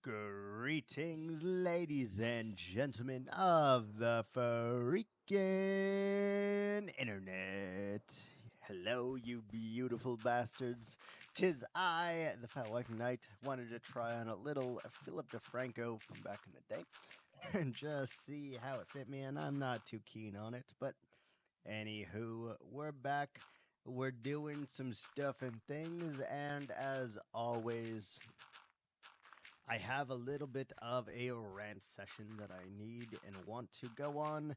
Greetings, ladies and gentlemen of the freaking internet. Hello, you beautiful bastards. Tis I, the Fat White Knight, wanted to try on a little Philip DeFranco from back in the day and just see how it fit me, and I'm not too keen on it, but anywho, we're back. We're doing some stuff and things, and as always, I have a little bit of a rant session that I need and want to go on,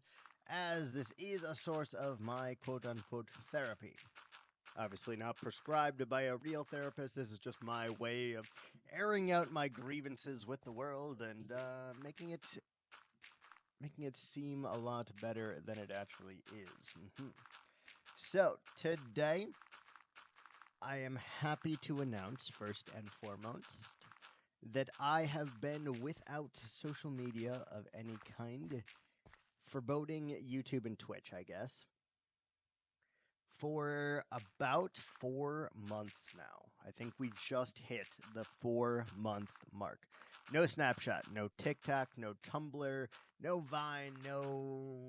as this is a source of my quote unquote therapy. Obviously, not prescribed by a real therapist. This is just my way of airing out my grievances with the world and making it seem a lot better than it actually is. So today, I am happy to announce first and foremost that I have been without social media of any kind, foreboding YouTube and Twitch, I guess, for about 4 months now. I think we just hit the 4 month mark. No Snapchat, no TikTok, no Tumblr, no Vine, no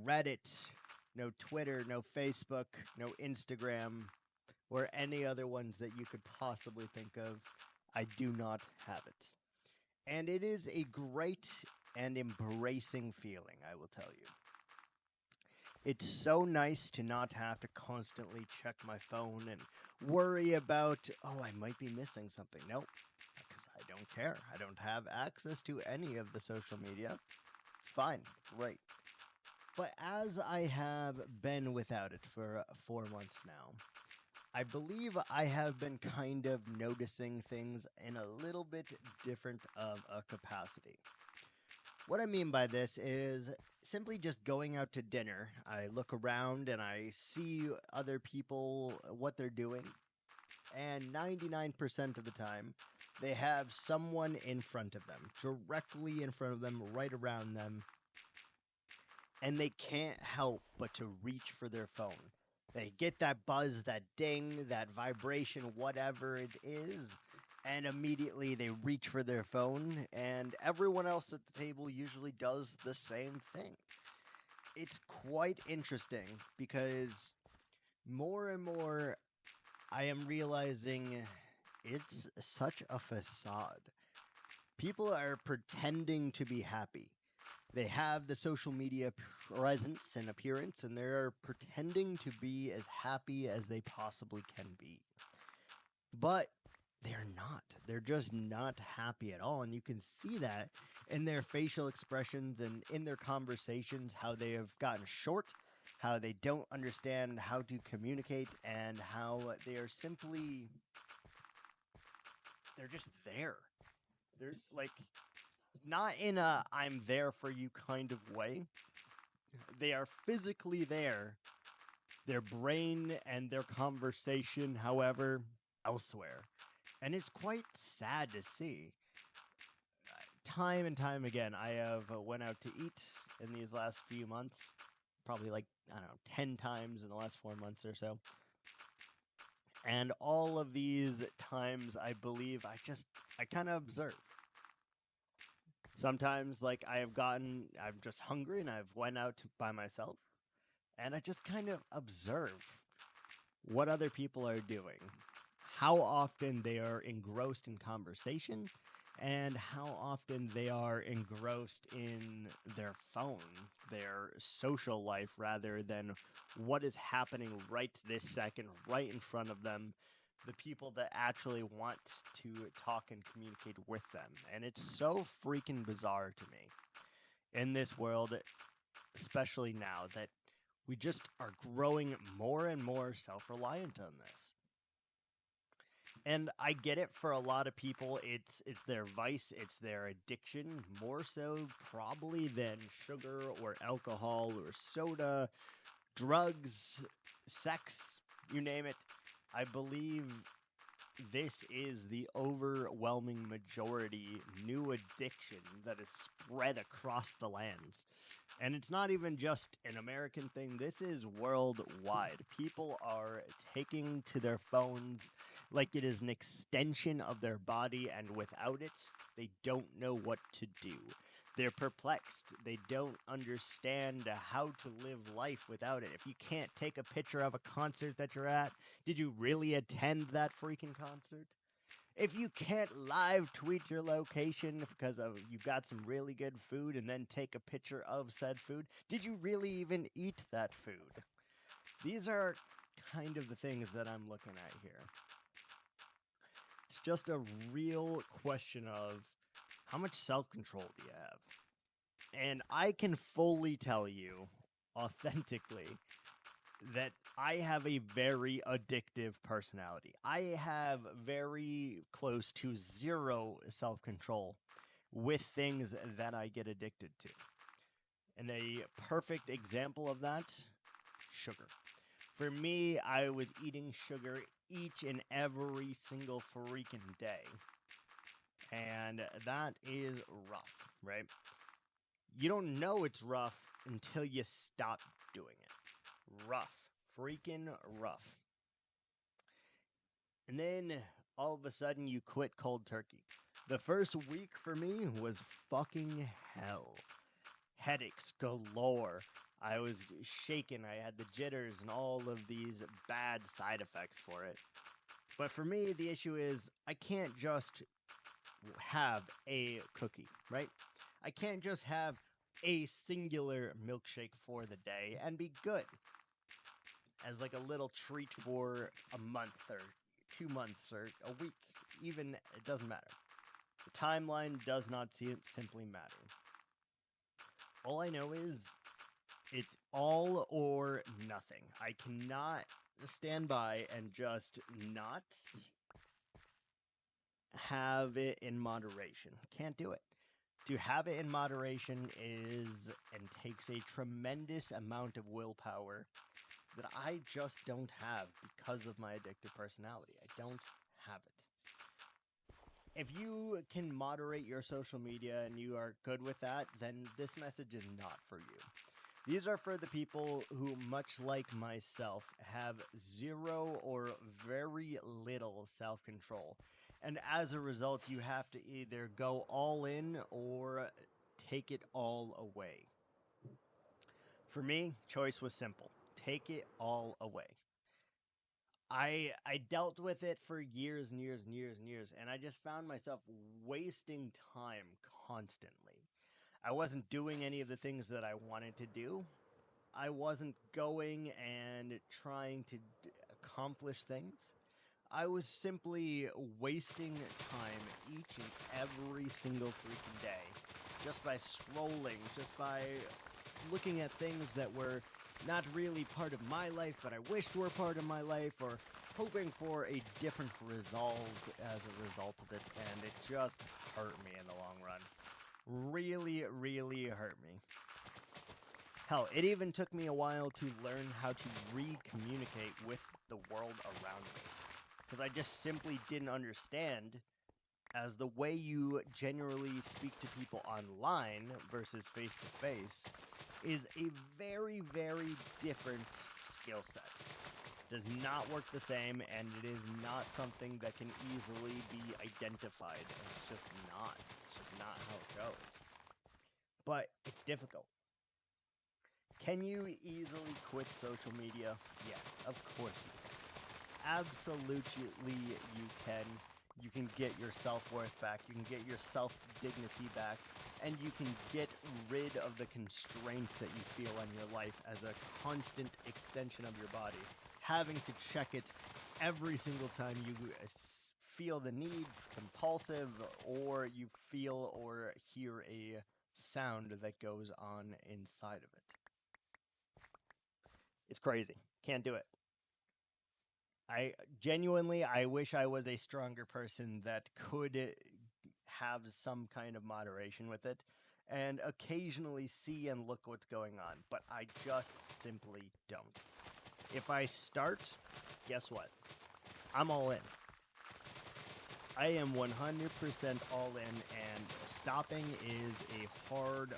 Reddit, no Twitter, no Facebook, no Instagram, or any other ones that you could possibly think of. I do not have it. And it is a great and embracing feeling, I will tell you. It's so nice to not have to constantly check my phone and worry about, oh, I might be missing something. Nope, because I don't care. I don't have access to any of the social media. It's fine, great. But as I have been without it for 4 months now, I believe I have been kind of noticing things in a little bit different of a capacity. What I mean by this is simply just going out to dinner. I look around and I see other people, what they're doing, and 99% of the time, they have someone in front of them, directly in front of them, right around them, and they can't help but to reach for their phone. They get that buzz, that ding, that vibration, whatever it is, and immediately they reach for their phone, and everyone else at the table usually does the same thing. It's quite interesting because more and more I am realizing it's such a facade. People are pretending to be happy. They have the social media presence and appearance, and they're pretending to be as happy as they possibly can be. But they're not. They're just not happy at all. And you can see that in their facial expressions and in their conversations, how they have gotten short, how they don't understand how to communicate, and how they are simply, they're just there. They're like, not in a I'm there for you kind of way. They are physically there. Their brain and their conversation, however, elsewhere. And it's quite sad to see. Time and time again, I have went out to eat in these last few months, probably like, I don't know, 10 times in the last 4 months or so. And all of these times, I believe, I kind of observe. Sometimes, like, I'm just hungry and I've went out by myself, and I just kind of observe what other people are doing, how often they are engrossed in conversation, and how often they are engrossed in their phone, their social life, rather than what is happening right this second, right in front of them, the people that actually want to talk and communicate with them. And it's so freaking bizarre to me in this world, especially now, that we just are growing more and more self-reliant on this. And I get it, for a lot of people, it's their vice, it's their addiction, more so probably than sugar or alcohol or soda, drugs, sex, you name it. I believe this is the overwhelming majority new addiction that is spread across the lands. And it's not even just an American thing, this is worldwide. People are taking to their phones like it is an extension of their body, and without it, they don't know what to do. They're perplexed. They don't understand how to live life without it. If you can't take a picture of a concert that you're at, did you really attend that freaking concert? If you can't live tweet your location because of you got some really good food and then take a picture of said food, did you really even eat that food? These are kind of the things that I'm looking at here. It's just a real question of how much self-control do you have? And I can fully tell you, authentically, that I have a very addictive personality. I have very close to zero self-control with things that I get addicted to. And a perfect example of that, sugar. For me, I was eating sugar each and every single freaking day. And that is rough, right? You don't know it's rough until you stop doing it. Rough. Freaking rough. And then, all of a sudden, you quit cold turkey. The first week for me was fucking hell. Headaches galore. I was shaken. I had the jitters and all of these bad side effects for it. But for me, the issue is I can't just have a cookie, right? I can't just have a singular milkshake for the day and be good as like a little treat for a month or 2 months or a week. Even, it doesn't matter. The timeline does not simply matter. All I know is it's all or nothing. I cannot stand by and just not have it in moderation. Can't do it. To have it in moderation is and takes a tremendous amount of willpower that I just don't have because of my addictive personality. I don't have it. If you can moderate your social media and you are good with that, then this message is not for you. These are for the people who, much like myself, have zero or very little self-control. And as a result, you have to either go all in or take it all away. For me, choice was simple. Take it all away. I dealt with it for years and years and years and years, and I just found myself wasting time constantly. I wasn't doing any of the things that I wanted to do. I wasn't going and trying to accomplish things. I was simply wasting time each and every single freaking day just by scrolling, just by looking at things that were not really part of my life, but I wished were part of my life, or hoping for a different result as a result of it, and it just hurt me in the long run. Really, really hurt me. Hell, it even took me a while to learn how to re-communicate with the world around me, because I just simply didn't understand, as the way you generally speak to people online versus face-to-face is a very, very different skill set. Does not work the same, and it is not something that can easily be identified. It's just not. It's just not how it goes. But it's difficult. Can you easily quit social media? Yes, of course you can. Absolutely you can. You can get your self-worth back. You can get your self-dignity back. And you can get rid of the constraints that you feel in your life as a constant extension of your body. Having to check it every single time you feel the need, compulsive, or you feel or hear a sound that goes on inside of it. It's crazy. Can't do it. I wish I was a stronger person that could have some kind of moderation with it and occasionally see and look what's going on, but I just simply don't. If I start, guess what? I'm all in. I am 100% all in, and stopping is a hard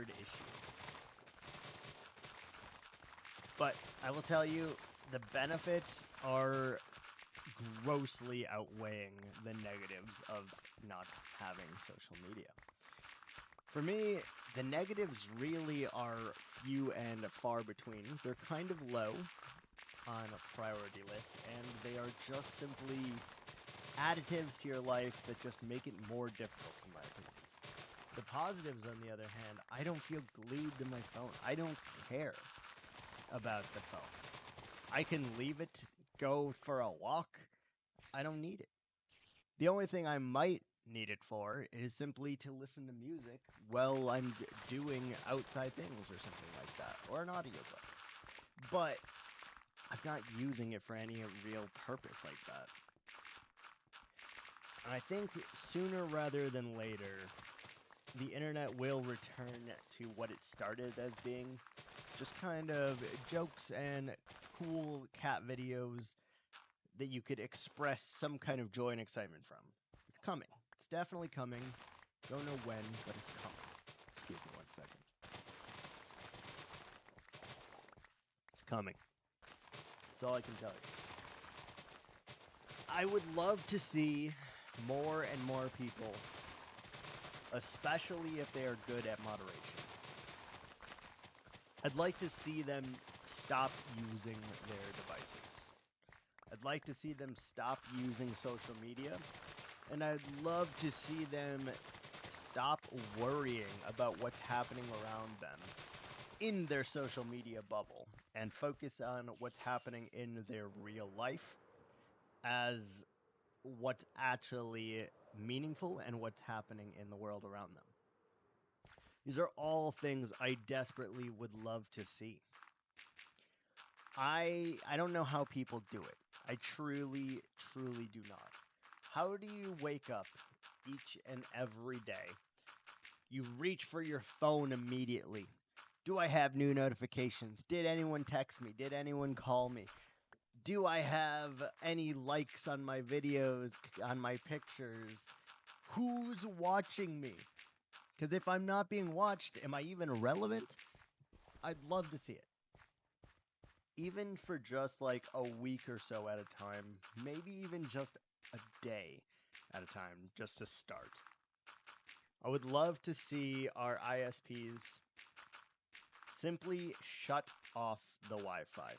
issue. But I will tell you, the benefits are grossly outweighing the negatives of not having social media. For me, the negatives really are few and far between. They're kind of low on a priority list, and they are just simply additives to your life that just make it more difficult, in my opinion. The positives, on the other hand, I don't feel glued to my phone. I don't care about the phone. I can leave it, go for a walk. I don't need it. The only thing I might need it for is simply to listen to music while I'm doing outside things or something like that, or an audiobook. But I'm not using it for any real purpose like that. And I think sooner rather than later, the internet will return to what it started as being, just kind of jokes and cool cat videos that you could express some kind of joy and excitement from. It's coming. It's definitely coming. Don't know when, but it's coming. Excuse me 1 second. It's coming. That's all I can tell you. I would love to see more and more people, especially if they are good at moderation. I'd like to see them stop using their devices. I'd like to see them stop using social media, and I'd love to see them stop worrying about what's happening around them in their social media bubble and focus on what's happening in their real life as what's actually meaningful and what's happening in the world around them. These are all things I desperately would love to see. I don't know how people do it. I truly do not. How do you wake up each and every day? You reach for your phone immediately. Do I have new notifications? Did anyone text me? Did anyone call me? Do I have any likes on my videos, on my pictures? Who's watching me? Because if I'm not being watched, am I even relevant? I'd love to see it. Even for just like a week or so at a time, maybe even just a day at a time, just to start. I would love to see our ISPs simply shut off the Wi-Fi.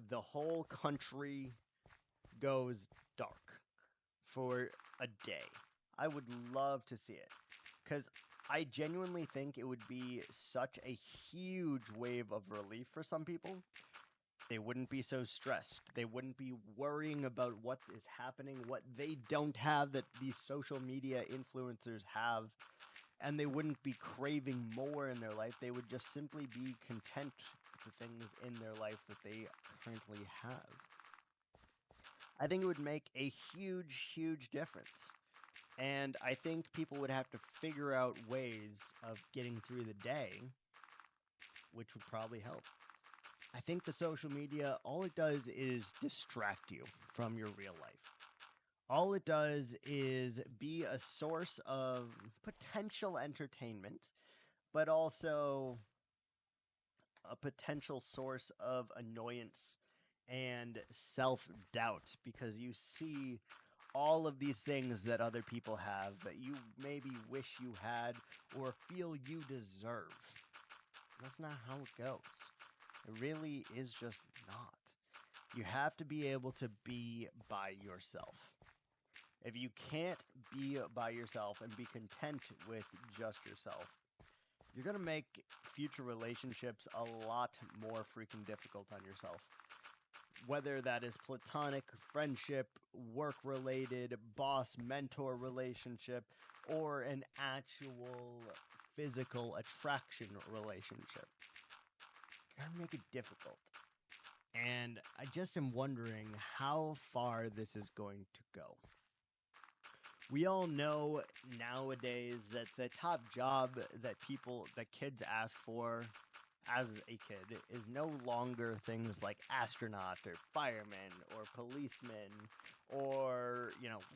The whole country goes dark for a day. I would love to see it, because I genuinely think it would be such a huge wave of relief for some people. They wouldn't be so stressed. They wouldn't be worrying about what is happening, what they don't have that these social media influencers have, and they wouldn't be craving more in their life. They would just simply be content with the things in their life that they currently have. I think it would make a huge difference. And I think people would have to figure out ways of getting through the day, which would probably help. I think the social media, all it does is distract you from your real life. All it does is be a source of potential entertainment, but also a potential source of annoyance and self-doubt, because you see all of these things that other people have that you maybe wish you had or feel you deserve. That's not how it goes. It really is just not. You have to be able to be by yourself. If you can't be by yourself and be content with just yourself, you're going to make future relationships a lot more freaking difficult on yourself. Whether that is platonic, friendship, work-related, boss-mentor relationship, or an actual physical attraction relationship. You're going to make it difficult. And I just am wondering how far this is going to go. We all know nowadays that the top job that kids ask for as a kid is no longer things like astronaut or fireman or policeman or,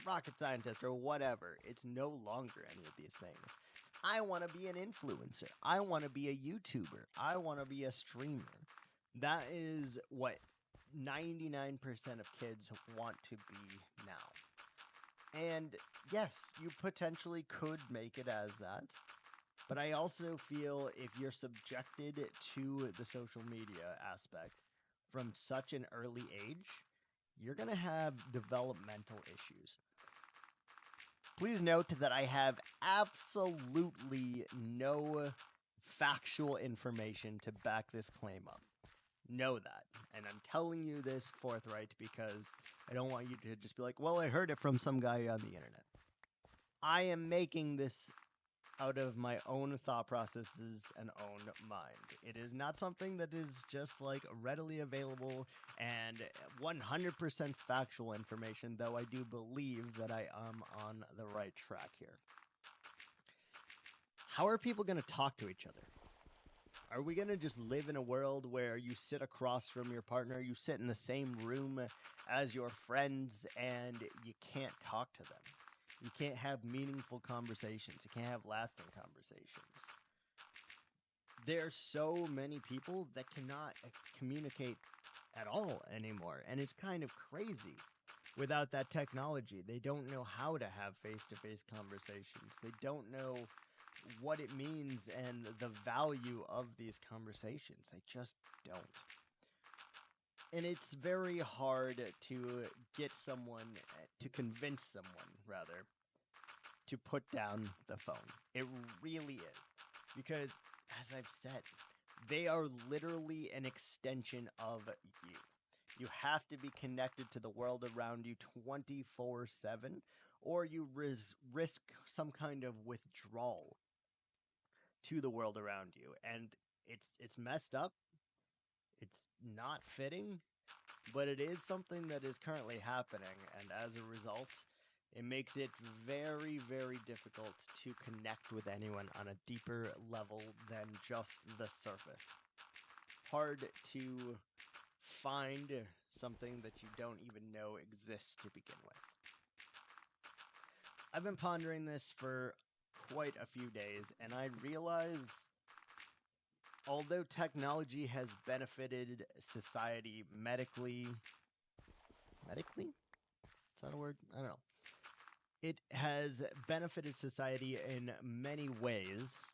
rocket scientist or whatever. It's no longer any of these things. I want to be an influencer. I want to be a YouTuber. I want to be a streamer. That is what 99% of kids want to be now. And yes, you potentially could make it as that. But I also feel if you're subjected to the social media aspect from such an early age, you're going to have developmental issues. Please note that I have absolutely no factual information to back this claim up. Know that. And I'm telling you this forthright because I don't want you to just be like, well, I heard it from some guy on the internet. I am making this out of my own thought processes and own mind. It is not something that is just like readily available and 100% factual information, though I do believe that I am on the right track here. How are people going to talk to each other? Are we going to just live in a world where you sit across from your partner, you sit in the same room as your friends, and you can't talk to them? You can't have meaningful conversations. You can't have lasting conversations. There are so many people that cannot communicate at all anymore, and it's kind of crazy. Without that technology, they don't know how to have face-to-face conversations. They don't know what it means and the value of these conversations. They just don't. And it's very hard to get someone, to convince someone, rather, to put down the phone. It really is. Because, as I've said, they are literally an extension of you. You have to be connected to the world around you 24/7, or you risk some kind of withdrawal to the world around you. And it's messed up. It's not fitting, but it is something that is currently happening, and as a result, it makes it very, very difficult to connect with anyone on a deeper level than just the surface. Hard to find something that you don't even know exists to begin with. I've been pondering this for quite a few days, and I realize although technology has benefited society medically? Is that a word? I don't know. It has benefited society in many ways.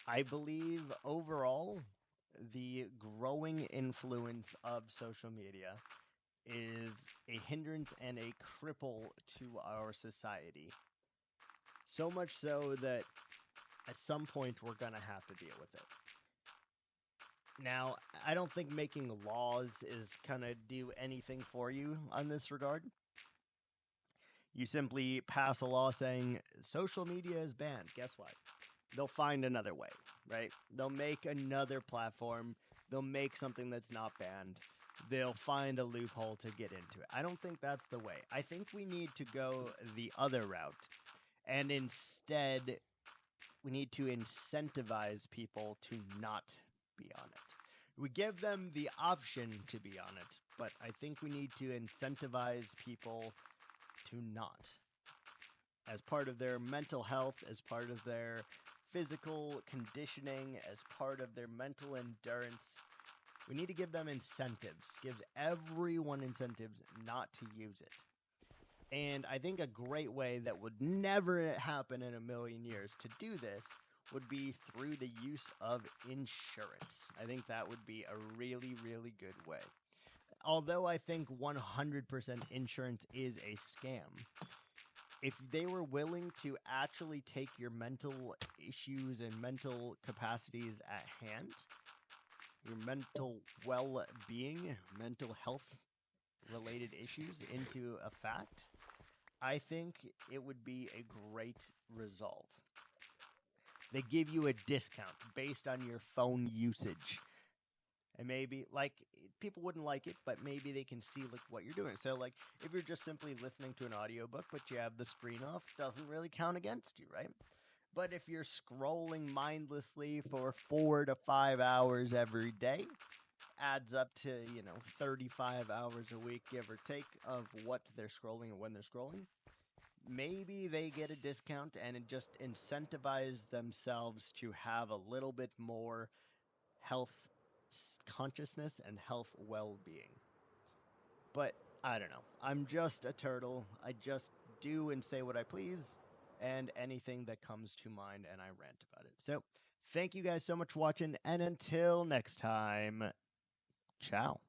I believe overall, the growing influence of social media is a hindrance and a cripple to our society. So much so that at some point we're going to have to deal with it. Now, I don't think making laws is going to do anything for you on this regard. You simply pass a law saying social media is banned. Guess what? They'll find another way, right? They'll make another platform. They'll make something that's not banned. They'll find a loophole to get into it. I don't think that's the way. I think we need to go the other route. And instead, we need to incentivize people to not be on it. We give them the option to be on it, but I think we need to incentivize people to not. As part of their mental health, as part of their physical conditioning, as part of their mental endurance, we need to give them incentives. Gives everyone incentives not to use it. And I think a great way that would never happen in a million years to do this would be through the use of insurance. I think that would be a really, really good way. Although I think 100% insurance is a scam, if they were willing to actually take your mental issues and mental capacities at hand, your mental well-being, mental health related issues into a fact, I think it would be a great resolve. They give you a discount based on your phone usage. And maybe, people wouldn't like it, but maybe they can see, what you're doing. So, if you're just simply listening to an audiobook, but you have the screen off, doesn't really count against you, right? But if you're scrolling mindlessly for 4 to 5 hours every day, adds up to, 35 hours a week, give or take, of what they're scrolling and when they're scrolling. Maybe they get a discount and it just incentivizes themselves to have a little bit more health consciousness and health well-being. But I don't know. I'm just a turtle. I just do and say what I please and anything that comes to mind, and I rant about it. So thank you guys so much for watching, and until next time, ciao.